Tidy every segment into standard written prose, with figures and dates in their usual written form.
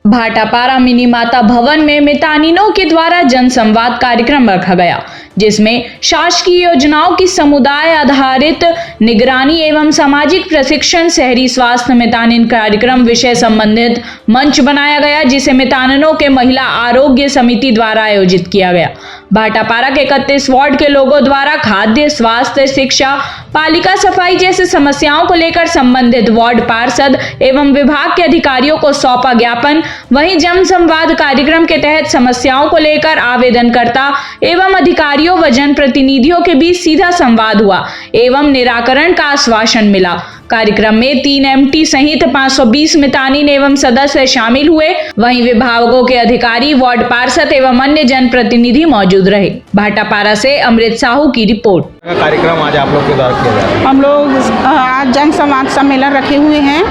Bhatapara mini माता भवन में मितानिनों के द्वारा जनसंवाद कार्यक्रम रखा गया, जिसमें शासकीय योजनाओं की समुदाय आधारित निगरानी एवं सामाजिक प्रशिक्षण, शहरी स्वास्थ्य मितानिन कार्यक्रम विषय संबंधित मंच बनाया गया, जिसे मितानिनों के महिला आरोग्य समिति द्वारा आयोजित किया गया। भाटापारा के 31 वार्ड के लोगों द्वारा खाद्य, स्वास्थ्य, शिक्षा, पालिका सफाई जैसे समस्याओं को लेकर संबंधित वार्ड पार्षद एवं विभाग के अधिकारियों को सौंपा ज्ञापन। वहीं जन संवाद कार्यक्रम के तहत समस्याओं को लेकर आवेदनकर्ता एवं अधिकारियों व जनप्रतिनिधियों के बीच सीधा संवाद हुआ एवं निराकरण का आश्वासन मिला। कार्यक्रम में 3 MT सहित 520 मितानिन एवं सदस्य शामिल हुए। वहीं विभागों के अधिकारी, वार्ड पार्षद एवं अन्य जनप्रतिनिधि मौजूद रहे। भाटापारा से अमृत साहू की रिपोर्ट। कार्यक्रम आज आप लोग के द्वारा किया जा रहा है। हम लोग आज जन संवाद सम्मेलन रखे हुए हैं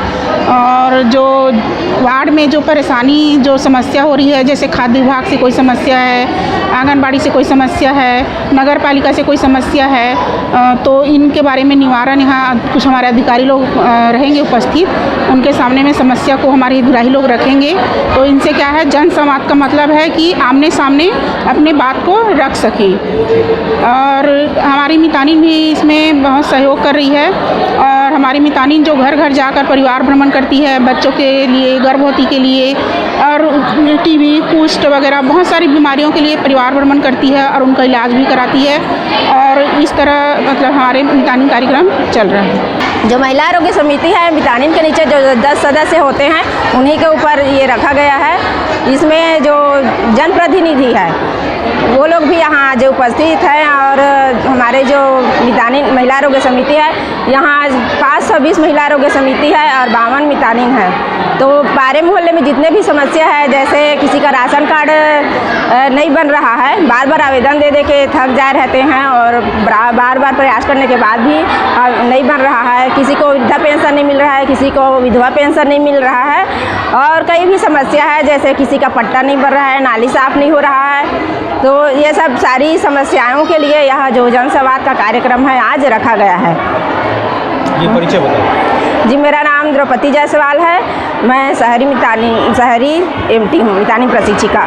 और जो वार्ड में जो परेशानी, जो समस्या हो रही है, जैसे खाद्य विभाग से कोई समस्या है, आंगनबाड़ी से कोई समस्या है, नगर पालिका से कोई समस्या है, तो इनके बारे में निवारण यहाँ कुछ हमारे अधिकारी लोग रहेंगे उपस्थित। उनके सामने में समस्या को हमारे हितग्राही लोग रखेंगे। तो इनसे क्या है, जन संवाद का मतलब है कि आमने सामने अपने बात को रख सकें। और हमारी मितानिन भी इसमें बहुत सहयोग कर रही है और हमारी मितानिन जो घर घर जाकर परिवार भ्रमण करती है, बच्चों के लिए, गर्भवती के लिए और टीबी, कुष्ठ वगैरह बहुत सारी बीमारियों के लिए परिवार भ्रमण करती है और उनका इलाज भी कराती है। और इस तरह मतलब हमारे मितानिन कार्यक्रम चल रहा है। जो महिला आरोग्य समिति है, मितानिन के नीचे जो 10 सदस्य होते हैं, उन्हीं के ऊपर ये रखा गया है। इसमें जो जनप्रतिनिधि है वो लोग भी यहाँ आज उपस्थित हैं और हमारे जो मितानिन महिला आरोग्य समिति है, यहाँ 520 महिला आरोग्य समिति है और 52 मितानिन है। तो पारे मोहल्ले में जितने भी समस्या है, जैसे किसी का राशन कार्ड नहीं बन रहा है, बार बार आवेदन दे दे के थक जाए रहते हैं और बार बार प्रयास करने के बाद भी नहीं बन रहा है। किसी को वृद्धा पेंशन नहीं मिल रहा है, किसी को विधवा पेंशन नहीं मिल रहा है और कई भी समस्या है, जैसे किसी का पट्टा नहीं बन रहा है, नाली साफ नहीं हो रहा है। तो ये सब सारी समस्याओं के लिए यह जो जनसंवाद का कार्यक्रम है आज रखा गया है। ये परिचय बताओ। जी, मेरा नाम द्रौपदी जायसवाल है। मैं शहरी MT हूँ, मितानिन प्रशिक्षिका।